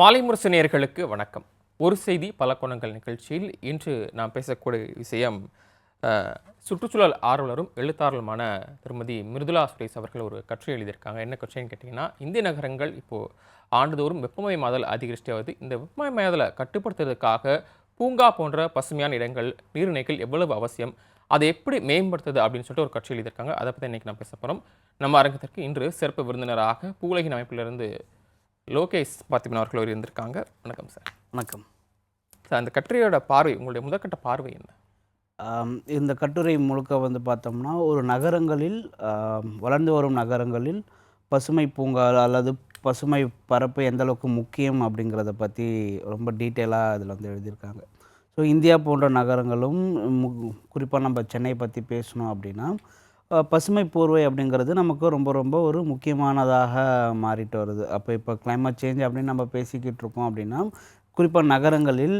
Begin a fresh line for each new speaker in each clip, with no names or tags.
மாலை முரசு நேயர்களுக்கு வணக்கம். ஒரு செய்தி பல கோணங்கள் நிகழ்ச்சியில் இன்று நாம் பேசக்கூடிய விஷயம் சுற்றுச்சூழல் ஆர்வலரும் எழுத்தாளருமான திருமதி மிருதுளா சுரேஷ் அவர்கள் ஒரு கட்டுரை எழுதியிருக்காங்க. என்ன கட்டுரைன்னு கேட்டிங்கன்னா, இந்திய நகரங்கள் இப்போது ஆண்டுதோறும் வெப்பமயமாதல் அதிகரிச்சுட்டே வருது. இந்த வெப்பமயமாதலை கட்டுப்படுத்துறதுக்காக பூங்கா போன்ற பசுமையான இடங்கள், நீர்நிலைகள் எவ்வளவு அவசியம், அதை எப்படி மேம்படுத்துது அப்படின்னு சொல்லிட்டு ஒரு கட்டுரை எழுதியிருக்காங்க. அதை பற்றி இன்றைக்கி நான் பேச போகிறோம். நம்ம அரங்கத்திற்கு இன்று சிறப்பு விருந்தினராக பூவுலகின் அமைப்பிலிருந்து லோகேஷ் பார்த்திபன் அவர்கள் இருந்திருக்காங்க. வணக்கம் சார்.
வணக்கம்
சார். அந்த கட்டுரையோட பார்வை, உங்களுடைய முதற்கட்ட பார்வை என்ன?
இந்த கட்டுரை முழுக்க பார்த்தோம்னா, ஒரு நகரங்களில் வளர்ந்து வரும் நகரங்களில் பசுமை பூங்கா அல்லது பசுமை பரப்பு எந்தளவுக்கு முக்கியம் அப்படிங்கிறத பற்றி ரொம்ப டீட்டெயிலாக அதில் எழுதியிருக்காங்க. ஸோ இந்தியா போன்ற நகரங்களும் குறிப்பாக நம்ம சென்னை பற்றி பேசணும் அப்படின்னா, பசுமை போர்வை அப்படிங்கிறது நமக்கு ரொம்ப ரொம்ப ஒரு முக்கியமானதாக மாறிட்டு வருது. அப்போ இப்போ கிளைமேட் சேஞ்ச் அப்படின்னு நம்ம பேசிக்கிட்டு இருக்கோம் அப்படின்னா, குறிப்பாக நகரங்களில்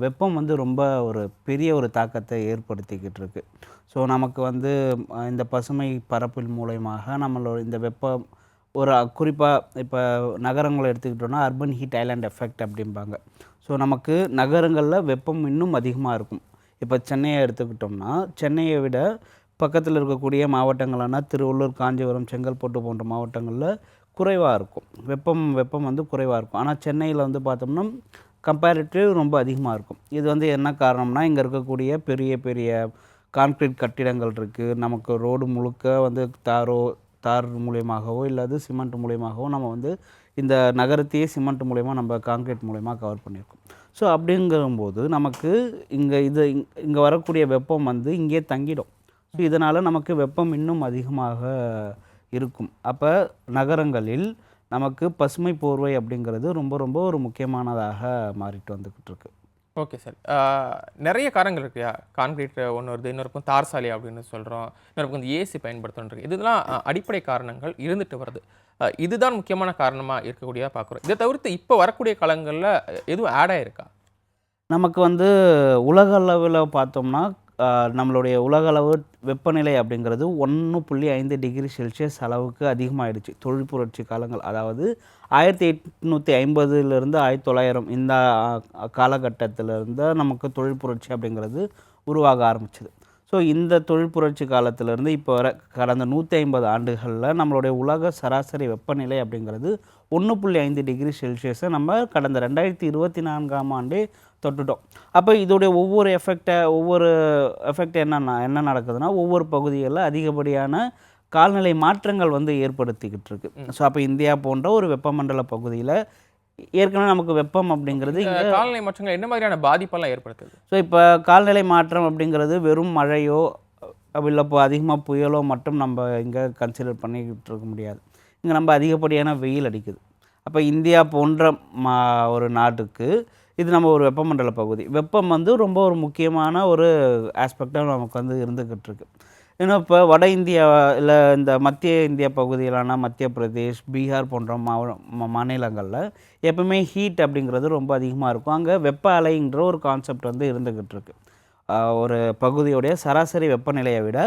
வெப்பம் ரொம்ப ஒரு பெரிய ஒரு தாக்கத்தை ஏற்படுத்திக்கிட்டு இருக்கு. ஸோ நமக்கு இந்த பசுமை பரப்பில் மூலயமாக நம்மளோட இந்த வெப்பம் ஒரு குறிப்பாக இப்போ நகரங்களை எடுத்துக்கிட்டோன்னா அர்பன் ஹீட் ஐலாண்ட் எஃபெக்ட் அப்படிம்பாங்க. ஸோ நமக்கு நகரங்களில் வெப்பம் இன்னும் அதிகமாக இருக்கும். இப்போ சென்னையை எடுத்துக்கிட்டோம்னா, சென்னையை விட பக்கத்தில் இருக்கக்கூடிய மாவட்டங்களான திருவள்ளூர், காஞ்சிபுரம், செங்கல்பட்டு போன்ற மாவட்டங்களில் குறைவாக இருக்கும். வெப்பம் குறைவாக இருக்கும். ஆனால் சென்னையில் பார்த்தோம்னா கம்பேரிட்டிவ் ரொம்ப அதிகமாக இருக்கும். இது என்ன காரணம்னா, இங்கே இருக்கக்கூடிய பெரிய பெரிய கான்க்ரீட் கட்டிடங்கள் இருக்குது. நமக்கு ரோடு முழுக்க தார் மூலியமாகவோ இல்லாது சிமெண்ட் மூலியமாகவோ நம்ம இந்த நகரத்தையே சிமெண்ட் மூலயமா நம்ம கான்க்ரீட் மூலயமா கவர் பண்ணியிருக்கோம். ஸோ அப்படிங்கும்போது நமக்கு இங்கே வரக்கூடிய வெப்பம் இங்கே தங்கிடும். ஸோ இதனால் நமக்கு வெப்பம் இன்னும் அதிகமாக இருக்கும். அப்போ நகரங்களில் நமக்கு பசுமை போர்வை அப்படிங்கிறது ரொம்ப ரொம்ப ஒரு முக்கியமானதாக மாறிட்டு வந்துக்கிட்டு இருக்கு.
Okay sir. நிறைய காரணங்கள் இருக்குயா. கான்கிரீட் ஒன்று வருது, இன்னொருக்கும் தார் சாலை அப்படின்னு சொல்கிறோம், இன்னொருக்கும் ஏசி பயன்படுத்தணும். இதெல்லாம் அடிப்படை காரணங்கள் இருந்துட்டு வருது. இதுதான் முக்கியமான காரணமாக இருக்கக்கூடியதாக பார்க்குறோம். இதை தவிர்த்து இப்போ வரக்கூடிய காலங்களில் எதுவும் ஆட் ஆகிருக்கா?
நமக்கு உலக அளவில் பார்த்தோம்னா, நம்மளுடைய உலகளவு வெப்பநிலை அப்படிங்கிறது 1.5 டிகிரி செல்சியஸ் அளவுக்கு அதிகமாகிடுச்சு. தொழில் புரட்சி காலங்கள், அதாவது 1850லேருந்து 1900 இந்த காலகட்டத்திலேருந்து நமக்கு தொழில் புரட்சி அப்படிங்கிறது உருவாக ஆரம்பிச்சிது. ஸோ இந்த தொழில் புரட்சி காலத்திலேருந்து இப்போ வர கடந்த 150 ஆண்டுகளில் நம்மளுடைய உலக சராசரி வெப்பநிலை அப்படிங்கிறது 1.5 டிகிரி செல்சியஸை நம்ம கடந்த 2024ஆம் ஆண்டே தொட்டுட்டோம். அப்போ இதோடைய ஒவ்வொரு எஃபெக்ட் என்ன நடக்குதுன்னா, ஒவ்வொரு பகுதிகளில் அதிகப்படியான காலநிலை மாற்றங்கள் ஏற்படுத்திக்கிட்டு இருக்கு. ஸோ அப்போ இந்தியா போன்ற ஒரு வெப்பமண்டல பகுதியில் ஏற்கனவே நமக்கு வெப்பம் அப்படிங்கிறது
காலநிலை மாற்றங்கள் என்ன மாதிரியான பாதிப்பெல்லாம் ஏற்படுத்துது?
ஸோ இப்போ காலநிலை மாற்றம் அப்படிங்கிறது வெறும் மழையோ இல்லை இப்போ அதிகமாக புயலோ மட்டும் நம்ம இங்கே கன்சிடர் பண்ணிக்கிட்டு இருக்க முடியாது. இங்கே நம்ம அதிகப்படியான வெயில் அடிக்குது. அப்போ இந்தியா போன்ற ஒரு நாட்டுக்கு இது நம்ம ஒரு வெப்பமண்டல பகுதி. வெப்பம் ரொம்ப ஒரு முக்கியமான ஒரு ஆஸ்பெக்டாக நமக்கு இருந்துக்கிட்டு இருக்கு. ஏன்னா இப்போ வட இந்தியா இல்லை இந்த மத்திய இந்தியா பகுதியிலான மத்திய பிரதேஷ், பீகார் போன்ற மாநிலங்களில் எப்பவுமே ஹீட் அப்படிங்கிறது ரொம்ப அதிகமாக இருக்கும். அங்கே வெப்ப அலைன்ற ஒரு கான்செப்ட் இருந்துக்கிட்டு இருக்கு. ஒரு பகுதியுடைய சராசரி வெப்பநிலையை விட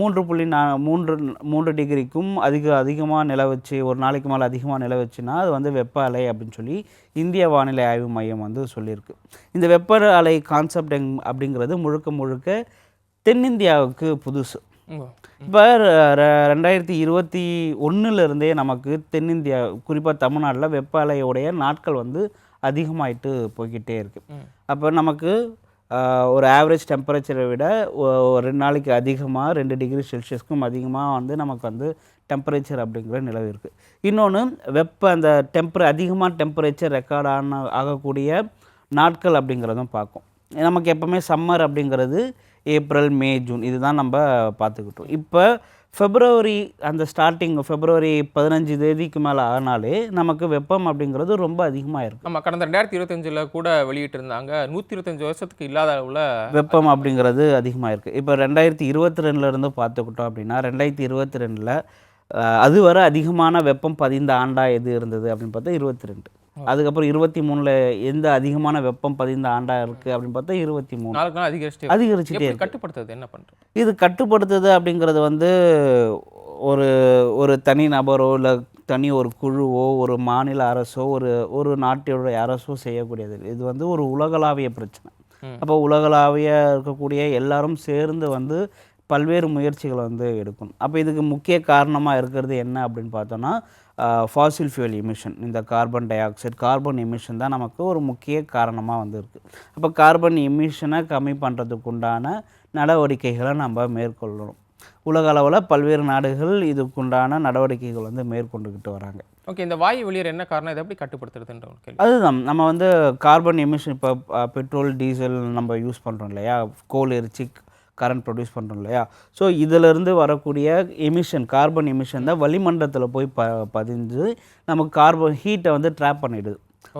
3 டிகிரிக்கும் அதிகமாக நிலவச்சு ஒரு நாளைக்கு மேலே அதிகமாக நிலவச்சுன்னா அது வெப்ப அலை அப்படின்னு சொல்லி இந்திய வானிலை ஆய்வு மையம் சொல்லியிருக்கு. இந்த வெப்ப அலை கான்செப்ட் அப்படிங்கிறது முழுக்க தென்னிந்தியாவுக்கு புதுசு. இப்போ 2021 நமக்கு தென்னிந்தியா குறிப்பாக தமிழ்நாட்டில் வெப்ப அலையோடைய நாட்கள் அதிகமாயிட்டு போய்கிட்டே இருக்குது. அப்போ நமக்கு ஒரு ஆவரேஜ் டெம்பரேச்சரை விட 2 நாளைக்கு அதிகமாக 2 டிகிரி செல்சியஸ்க்கும் அதிகமாக நமக்கு டெம்பரேச்சர் அப்படிங்கிற நிலவு இருக்குது. இன்னொன்று அந்த அதிகமாக டெம்பரேச்சர் ரெக்கார்ட் ஆகக்கூடிய நாட்கள் அப்படிங்கிறதும் பார்க்கும். நமக்கு எப்போவுமே சம்மர் அப்படிங்கிறது ஏப்ரல், மே, ஜூன் இதுதான் நம்ம பார்த்துக்கிட்டோம். இப்போ February February 15 தேதிக்கு மேலே ஆனாலே நமக்கு வெப்பம் அப்படிங்கிறது ரொம்ப அதிகமாக இருக்குது.
நம்ம கடந்த 2025 கூட வெளியிட்டு இருந்தாங்க, 125 வருஷத்துக்கு இல்லாத அளவில்
வெப்பம் அப்படிங்கிறது அதிகமாக இருக்குது. இப்போ 2022 பார்த்துக்கிட்டோம் அப்படின்னா 2022 அதுவரை அதிகமான வெப்பம் பதிந்த ஆண்டாக எது இருந்தது அப்படின்னு பார்த்தா 22. அதுக்கப்புறம் 23 எந்த அதிகமான வெப்பம் பதிந்த ஆண்டாக இருக்குது அப்படின்னு பார்த்தா 23 அதிகரிச்சுட்டே
கட்டுப்படுத்துறது என்ன பண்ணுறது?
இது கட்டுப்படுத்துது அப்படிங்கிறது ஒரு ஒரு தனி நபரோ இல்லை தனி ஒரு குழுவோ ஒரு மாநில அரசோ ஒரு ஒரு நாட்டினுடைய அரசோ செய்யக்கூடியது. இது வந்து ஒரு உலகளாவிய பிரச்சனை. அப்போ உலகளாவிய இருக்கக்கூடிய எல்லாரும் சேர்ந்து வந்து பல்வேறு முயற்சிகளை வந்து எடுக்கணும். அப்போ இதுக்கு முக்கிய காரணமாக இருக்கிறது என்ன அப்படின்னு பார்த்தோன்னா ஃபாசில் ஃபியூல் எமிஷன். இந்த carbon di oxide carbon emission தான் நமக்கு ஒரு முக்கிய காரணமாக வந்து இருக்குது. அப்போ கார்பன் எமிஷனை கம்மி பண்ணுறதுக்கு உண்டான நடவடிக்கைகளை நம்ம மேற்கொள்ளணும். உலக அளவில் பல்வேறு நாடுகள் இதுக்குண்டான நடவடிக்கைகள் வந்து மேற்கொண்டுக்கிட்டு வராங்க.
ஓகே, இந்த வாயு வெளியேற என்ன காரணம்? இதை எப்படி கட்டுப்படுத்துறதுன்ற ஒரு கேள்வி.
அதுதான் நம்ம வந்து கார்பன் எமிஷன் இப்போ பெட்ரோல் டீசல் நம்ம யூஸ் பண்ணுறோம் இல்லையா, கோல் எரிச்சு கரண்ட் ப்ரொடியூஸ் பண்ணுறோம் இல்லையா. ஸோ இதிலிருந்து வரக்கூடிய எமிஷன் கார்பன் எமிஷன் தான் வளிமண்டலத்தில் போய் பதிஞ்சு நமக்கு கார்பன் ஹீட்டை வந்து ட்ராப் பண்ணிடுது.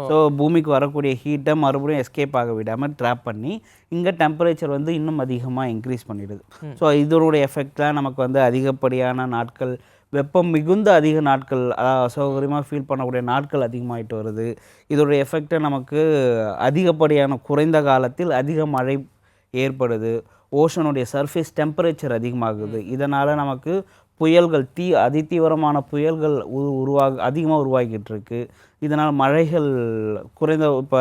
ஸோ பூமிக்கு வரக்கூடிய ஹீட்டை மறுபடியும் எஸ்கேப் ஆக விடாமல் ட்ராப் பண்ணி இங்கே டெம்பரேச்சர் வந்து இன்னும் அதிகமாக இன்க்ரீஸ் பண்ணிடுது. ஸோ இதனுடைய எஃபெக்ட்லாம் நமக்கு வந்து அதிகப்படியான நாட்கள் வெப்பம் மிகுந்த அதிக நாட்கள் அசௌகரியமாக ஃபீல் பண்ணக்கூடிய நாட்கள் அதிகமாகிட்டு வருது. இதோடைய எஃபெக்டை நமக்கு அதிகப்படியான குறைந்த காலத்தில் அதிக மழை ஏற்படுது. ஓஷனுடைய சர்ஃபேஸ் டெம்பரேச்சர் அதிகமாகுது. இதனால் நமக்கு புயல்கள் அதிதீவிரமான புயல்கள் அதிகமாக உருவாகிட்டு இருக்கு. இதனால் மழைகள் குறைந்த இப்போ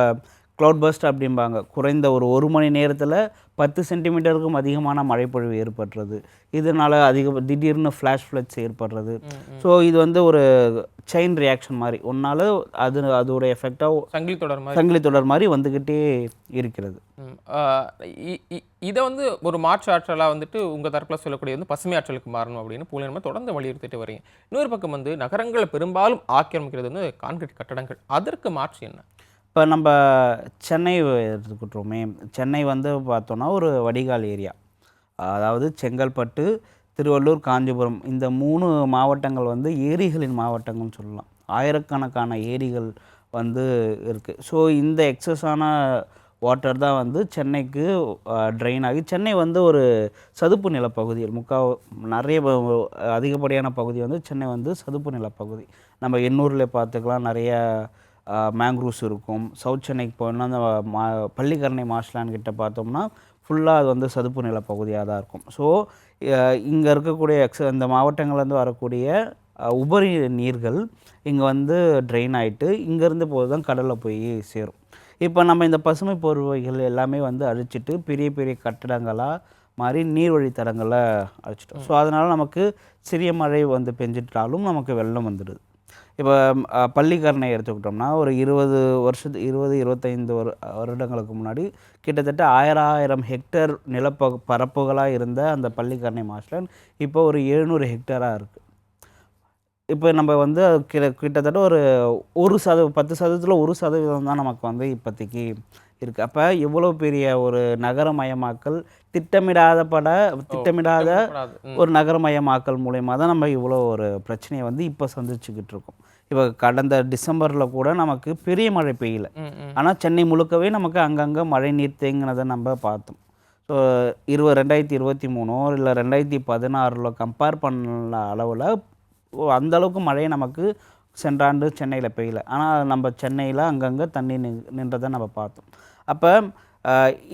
க்ளவுட் பர்ஸ்ட் அப்படிம்பாங்க, குறைந்த ஒரு மணி நேரத்தில் 10 சென்டிமீட்டருக்கும் அதிகமான மழைப்பொழிவு ஏற்படுறது. இதனால் திடீர்னு ஃப்ளாஷ் ஃப்ளட்ஸ் ஏற்படுறது. ஸோ இது வந்து ஒரு செயின் ரியாக்ஷன் மாதிரி ஒன்றால் அதோட எஃபெக்டாக சங்கிலி தொடர் மாதிரி வந்துக்கிட்டே இருக்கிறது.
இதை வந்து ஒரு மாற்று ஆற்றலாக வந்துட்டு உங்கள் தரப்பில் சொல்லக்கூடிய வந்து பசுமை ஆற்றலுக்கு மாறணும் அப்படின்னு பூலினமாக தொடர்ந்து வலியுறுத்திட்டு வரீங்க. இன்னொரு பக்கம் வந்து நகரங்களை பெரும்பாலும் ஆக்கிரமிக்கிறது வந்து கான்கிரீட் கட்டடங்கள். அதற்கு மாற்று என்ன?
இப்போ நம்ம சென்னை எடுத்துக்கிட்டோமே, சென்னை வந்து பார்த்தோன்னா ஒரு வடிகால் ஏரியா. அதாவது செங்கல்பட்டு, திருவள்ளூர், காஞ்சிபுரம் இந்த 3 மாவட்டங்கள் வந்து ஏரிகளின் மாவட்டங்கள்னு சொல்லலாம். ஆயிரக்கணக்கான ஏரிகள் வந்து இருக்குது. ஸோ இந்த எக்ஸஸான வாட்டர் தான் வந்து சென்னைக்கு ட்ரெயின் ஆகி சென்னை வந்து ஒரு சதுப்பு நிலப்பகுதியில் நிறைய அதிகப்படியான பகுதி வந்து சென்னை வந்து சதுப்பு நிலப்பகுதி. நம்ம எண்ணூரில் பார்த்துக்கலாம், நிறைய மேங்க்ரூவ்ஸ் இருக்கும். சவுத் சென்னைக்கு போனால் அந்த பள்ளிக்கரணை மார்ஷ்லாண்ட் கிட்ட பார்த்தோம்னா ஃபுல்லாக அது வந்து சதுப்பு நில பகுதியாக தான் இருக்கும். ஸோ இங்கே இருக்கக்கூடிய இந்த மாவட்டங்கள்லேருந்து வரக்கூடிய உபரி நீர்கள் இங்கே வந்து ட்ரெயின் ஆகிட்டு இங்கேருந்து போது தான் கடலில் போய் சேரும். இப்போ நம்ம இந்த பசுமை போர்வைகள் எல்லாமே வந்து அழிச்சிட்டு பெரிய பெரிய கட்டடங்களாக மாதிரி நீர்வழித்தடங்களை அழிச்சிட்டோம். ஸோ அதனால் நமக்கு சிறிய மழை வந்து பெஞ்சிட்டாலும் நமக்கு வெள்ளம் வந்துடுது. இப்போ பள்ளிக்கரணை எடுத்துக்கிட்டோம்னா ஒரு 20-25 வருடங்களுக்கு முன்னாடி கிட்டத்தட்ட 1000 ஹெக்டேர் பரப்புகளாக இருந்த அந்த பள்ளிக்கரணை மார்ஷ்லாண்ட் இப்போ ஒரு 700 ஹெக்டேராக இருக்குது. இப்போ நம்ம வந்து கிட்டத்தட்ட ஒரு 10% 1% தான் நமக்கு வந்து இப்போதைக்கு இருக்குது. அப்போ எவ்வளோ பெரிய ஒரு நகரமயமாக்கல் திட்டமிடாத ஒரு நகரமயமாக்கல் மூலயமா தான் நம்ம இவ்வளோ ஒரு பிரச்சனையை வந்து இப்போ சந்திச்சுக்கிட்டு இருக்கோம். இப்போ கடந்த டிசம்பரில் கூட நமக்கு பெரிய மழை பெய்யல, ஆனால் சென்னை முழுக்கவே நமக்கு அங்கங்கே மழை நீர் தேங்கினதை நம்ம பார்த்தோம். ஸோ 2023 இல்லை 2016 கம்பேர் பண்ண அளவில் அந்தளவுக்கு மழையை நமக்கு சென்ற ஆண்டு சென்னையில் பெய்யல, ஆனால் நம்ம சென்னையில் அங்கங்கே தண்ணி நின்றதை நம்ம பார்த்தோம். அப்போ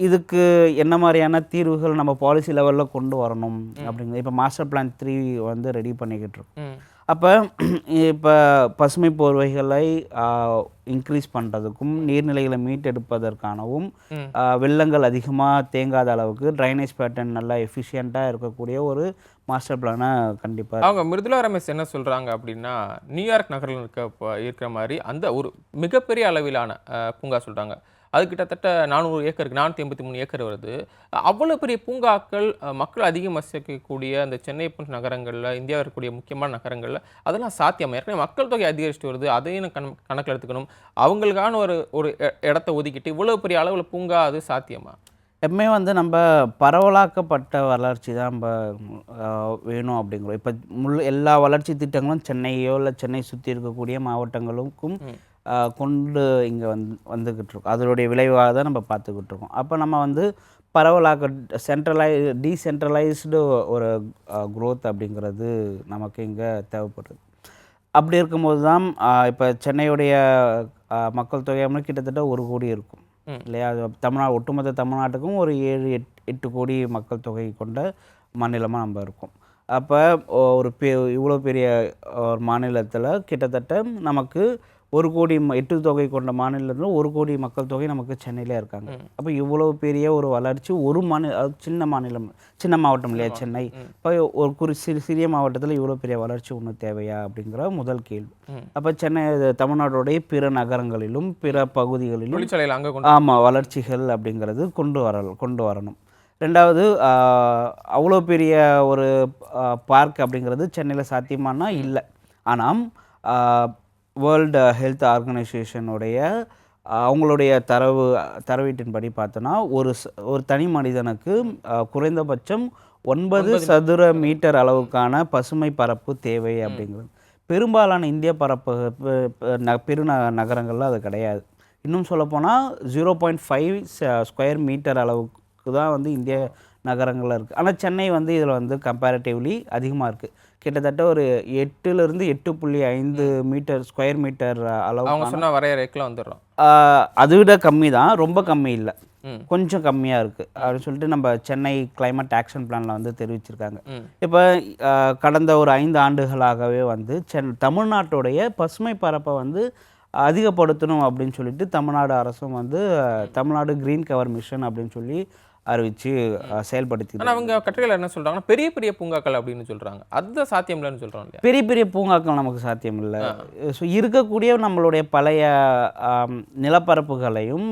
இதுக்கு என்ன மாதிரியான தீர்வுகள் நம்ம பாலிசி லெவலில் கொண்டு வரணும் அப்படிங்கிறது இப்போ மாஸ்டர் பிளான் 3 வந்து ரெடி பண்ணிக்கிட்டு இருக்கோம். அப்போ இப்போ பசுமை போர்வைகளை இன்க்ரீஸ் பண்ணுறதுக்கும் நீர்நிலைகளை மீட்டெடுப்பதற்கானவும் வெள்ளங்கள் அதிகமாக தேங்காத அளவுக்கு ட்ரைனேஜ் பேட்டர்ன் நல்லா எஃபிஷியண்ட்டாக இருக்கக்கூடிய ஒரு மாஸ்டர் பிளானை கண்டிப்பாக
அவங்க மிருதுளா ரமேஷ் என்ன சொல்கிறாங்க அப்படின்னா, நியூயார்க் நகரில் இருக்கிற மாதிரி அந்த ஒரு மிகப்பெரிய அளவிலான பூங்கா சொல்கிறாங்க. அது கிட்டத்தட்ட 400 ஏக்கருக்கு 483 ஏக்கர் வருது. அவ்வளோ பெரிய பூங்காக்கள் மக்கள் அதிகம் வசிக்கக்கூடிய அந்த சென்னை போன்ற நகரங்களில், இந்தியாவில் இருக்கக்கூடிய முக்கியமான நகரங்களில் அதெல்லாம் சாத்தியமாக ஏற்கனவே மக்கள் தொகை அதிகரிச்சுட்டு வருது. அதையும் கணக்கில் எடுத்துக்கணும். அவங்களுக்கான ஒரு இடத்த ஒதுக்கிட்டு இவ்வளோ பெரிய அளவில் பூங்கா அது சாத்தியமா?
எப்பவுமே வந்து நம்ம பரவலாக்கப்பட்ட வளர்ச்சி தான் நம்ம வேணும் அப்படிங்கிறோம். இப்போ எல்லா வளர்ச்சி திட்டங்களும் சென்னையோ இல்லை சென்னை சுற்றி இருக்கக்கூடிய மாவட்டங்களுக்கும் கொண்டு இங்கே வந்துக்கிட்டு இருக்கோம். அதனுடைய விளைவாக தான் நம்ம பார்த்துக்கிட்டு இருக்கோம். அப்போ நம்ம வந்து டீசென்ட்ரலைஸ்டு ஒரு க்ரோத் அப்படிங்கிறது நமக்கு இங்கே தேவைப்படுது. அப்படி இருக்கும்போது தான் இப்போ சென்னையுடைய மக்கள் தொகை கிட்டத்தட்ட 1 கோடி இருக்கும் இல்லையா. ஒட்டுமொத்த தமிழ்நாட்டுக்கும் ஒரு 7-8 கோடி மக்கள் தொகை கொண்ட மாநிலமாக நம்ம இருக்கோம். அப்போ ஒரு இவ்வளோ பெரிய ஒரு மாநிலத்தில் கிட்டத்தட்ட நமக்கு 1 கோடி 8 தொகை கொண்ட மாநிலத்தில் 1 கோடி மக்கள் தொகை நமக்கு சென்னையிலே இருக்காங்க. அப்போ இவ்வளோ பெரிய ஒரு வளர்ச்சி ஒரு சின்ன மாநிலம், சின்ன மாவட்டம் இல்லையா சென்னை. இப்போ ஒரு சிறிய மாவட்டத்தில் இவ்வளோ பெரிய வளர்ச்சி ஒன்று தேவையா அப்படிங்கிற முதல் கேள்வி. அப்போ சென்னை தமிழ்நாட்டுடைய பிற நகரங்களிலும் பிற பகுதிகளிலும்
தொழிற்சாலையில் அங்கே
ஆமாம் வளர்ச்சிகள் அப்படிங்கிறது கொண்டு வரணும். ரெண்டாவது அவ்வளோ பெரிய ஒரு பார்க் அப்படிங்கிறது சென்னையில் சாத்தியமானா இல்லை. ஆனால் வேர்ல்டு ஹெல்த் ஆர்கனைசேஷனுடைய அவங்களுடைய தரவீட்டின்படி பார்த்தோன்னா ஒரு தனி மனிதனுக்கு குறைந்தபட்சம் 9 சதுர மீட்டர் அளவுக்கான பசுமை பரப்பு தேவை அப்படிங்கிறது. பெரும்பாலான இந்திய பெரு நகரங்களில் அது கிடையாது. இன்னும் சொல்லப்போனால் 0.5 ஸ்கொயர் மீட்டர் அளவுக்கு தான் வந்து இந்திய நகரங்களில் இருக்குது. ஆனால் சென்னை வந்து இதில் வந்து கம்பேரிட்டிவ்லி அதிகமாக இருக்குது. கிட்டத்தட்ட ஒரு 8லிருந்து 8.5 மீட்டர் ஸ்கொயர் மீட்டர் அளவு.
அவங்க சொன்ன வரையறைக்குள்ள வந்துடுறோம்.
அதை விட கம்மி தான், ரொம்ப கம்மி இல்லை, கொஞ்சம் கம்மியாக இருக்குது அப்படின்னு சொல்லிட்டு நம்ம சென்னை கிளைமேட் ஆக்ஷன் பிளானில் வந்து தெரிவிச்சிருக்காங்க. இப்போ கடந்த ஒரு 5 ஆண்டுகளாகவே வந்து தமிழ்நாட்டுடைய பசுமை பரப்பை வந்து அதிகப்படுத்தணும் அப்படின்னு சொல்லிட்டு தமிழ்நாடு அரசும் வந்து தமிழ்நாடு கிரீன் கவர் மிஷன் அப்படின்னு சொல்லி அறிவித்து செயல்படுத்தி.
ஆனால் அவங்க கட்டுரையில் என்ன சொல்கிறாங்கன்னா பெரிய பெரிய பூங்காக்கள் அப்படின்னு சொல்கிறாங்க. அதுதான் சாத்தியம் இல்லைன்னு சொல்கிறோம் இல்லையா?
பெரிய பெரிய பூங்காக்கள் நமக்கு சாத்தியம் இல்லை. ஸோ இருக்கக்கூடிய நம்மளுடைய பழைய நிலப்பரப்புகளையும்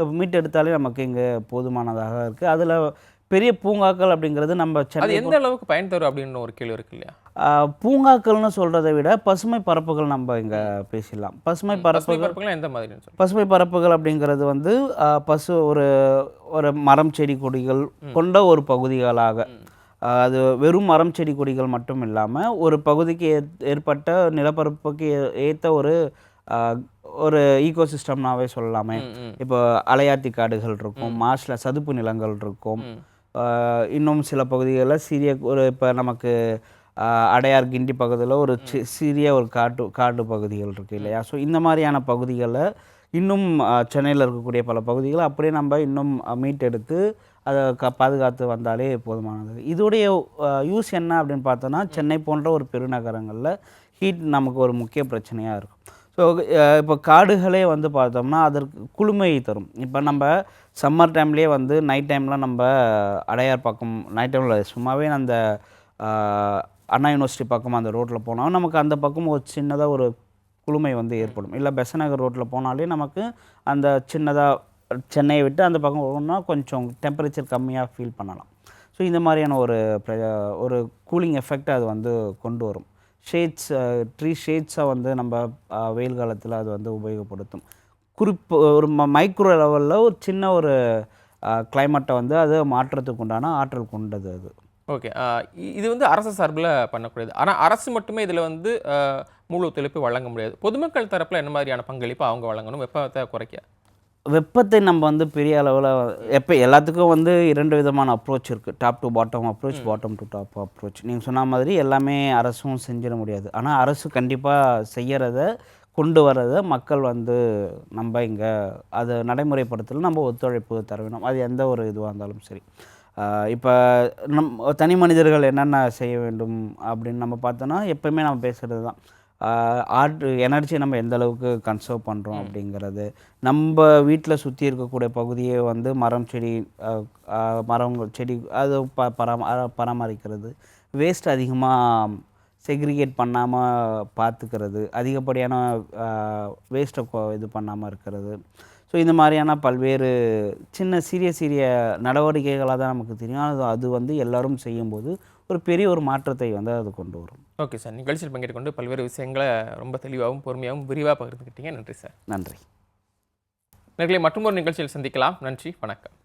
மீட்டெடுத்தாலே நமக்கு இங்கே போதுமானதாக இருக்குது. அதில் பெரிய பூங்காக்கள் அப்படிங்கிறது நம்ம
அது எந்த அளவுக்கு பயன் தரும் அப்படின்னு ஒரு கேள்வி இருக்கு இல்லையா?
பூங்காக்கள்னு சொல்கிறத விட பசுமை பரப்புகள் நம்ம இங்கே பேசிடலாம். பசுமை பரப்புகள்
எந்த மாதிரி?
பசுமை பரப்புகள் அப்படிங்கிறது வந்து ஒரு மரம் செடி கொடிகள் கொண்ட ஒரு பகுதிகளாக, அது வெறும் மரம் செடி கொடிகள் மட்டும் இல்லாமல் ஒரு பகுதிக்கு ஏற்பட்ட நிலப்பரப்புக்கு ஏற்ற ஒரு ஈகோசிஸ்டம்னாவே சொல்லலாமே. இப்போ அலையாத்தி காடுகள் இருக்கும், மார்ஷில் சதுப்பு நிலங்கள் இருக்கும், இன்னும் சில பகுதிகளில் சிறிய இப்போ நமக்கு அடையார் கிண்டி பகுதியில் ஒரு சிறிய ஒரு காடு பகுதிகள் இருக்குது இல்லையா? ஸோ இந்த மாதிரியான பகுதிகளில் இன்னும் சென்னையில் இருக்கக்கூடிய பல பகுதிகளை அப்படியே நம்ம இன்னும் மீட்டெடுத்து அதை பாதுகாத்து வந்தாலே போதுமானது. இதோடைய யூஸ் என்ன அப்படின்னு பார்த்தோன்னா, சென்னை போன்ற ஒரு பெருநகரங்களில் ஹீட் நமக்கு ஒரு முக்கிய பிரச்சனையாக இருக்கும். ஸோ இப்போ காடுகளே வந்து பார்த்தோம்னா அதற்கு குளுமையை தரும். இப்போ நம்ம சம்மர் டைம்லேயே வந்து நைட் டைம்லாம் நம்ம அடையார் பக்கம் நைட் டைமில் சும்மாவே அந்த அண்ணா யூனிவர்சிட்டி பக்கம் அந்த ரோட்டில் போனால் நமக்கு அந்த பக்கம் ஒரு சின்னதாக ஒரு குளுமை வந்து ஏற்படும். இல்லை பெசநகர் ரோட்டில் போனாலே நமக்கு அந்த சின்னதாக சென்னையை விட்டு அந்த பக்கம் போகணும்னா கொஞ்சம் டெம்பரேச்சர் கம்மியாக ஃபீல் பண்ணலாம். ஸோ இந்த மாதிரியான ஒரு கூலிங் எஃபெக்ட் அது வந்து கொண்டு வரும். ட்ரீ ஷேட்ஸை வந்து நம்ம வெயில் காலத்தில் அது வந்து உபயோகப்படுத்தும். ஒரு மைக்ரோ லெவலில் ஒரு சின்ன ஒரு கிளைமேட்டை வந்து அது மாற்றத்துக்கு உண்டான ஆற்றல் கொண்டது அது.
ஓகே, இது வந்து அரசு சார்பில் பண்ணக்கூடியது. ஆனால் அரசு மட்டுமே இதில் வந்து முழு ஒத்துழைப்பு வழங்க முடியாது. பொதுமக்கள் தரப்பில் என்ன மாதிரியான பங்களிப்பு அவங்க வழங்கணும் வெப்பத்தை குறைக்க?
வெப்பத்தை நம்ம வந்து பெரிய அளவில் எல்லாத்துக்கும் வந்து 2 விதமான அப்ரோச் இருக்குது. Top to bottom approach, bottom to top approach. நீங்கள் சொன்ன மாதிரி எல்லாமே அரசும் செஞ்சிட முடியாது. ஆனால் அரசு கண்டிப்பாக செய்கிறத கொண்டு வரதை மக்கள் வந்து நம்ம இங்கே அதை நடைமுறைப்படுத்தல நம்ம ஒத்துழைப்பு தர வேணும். அது எந்த ஒரு இதுவாக இருந்தாலும் சரி. இப்போ தனி மனிதர்கள் என்னென்ன செய்ய வேண்டும் அப்படின்னு நம்ம பார்த்தோன்னா, எப்போயுமே நம்ம பேசுகிறது தான் எனர்ஜியை நம்ம எந்த அளவுக்கு கன்சர்வ் பண்ணுறோம் அப்படிங்கிறது. நம்ம வீட்டில் சுற்றி இருக்கக்கூடிய பகுதியை வந்து மரம் செடி அது பராமரிக்கிறது, வேஸ்ட் அதிகமாக செக்ரிகேட் பண்ணாமல் பார்த்துக்கிறது, அதிகப்படியான வேஸ்ட்டை இது பண்ணாமல் இருக்கிறது. ஸோ இந்த மாதிரியான பல்வேறு சிறிய நடவடிக்கைகளாக தான் நமக்கு தெரியும். அது வந்து எல்லோரும் செய்யும்போது ஒரு பெரிய ஒரு மாற்றத்தை வந்து அது கொண்டு வரும்.
ஓகே சார், நிகழ்ச்சியில் பங்கேற்று பல்வேறு விஷயங்களை ரொம்ப தெளிவாகவும் பொறுமையாகவும் விரிவாக பகிர்ந்துக்கிட்டீங்க. நன்றி சார்.
நன்றி.
நேயர்களே, மற்றொரு நிகழ்ச்சியில் சந்திக்கலாம். நன்றி, வணக்கம்.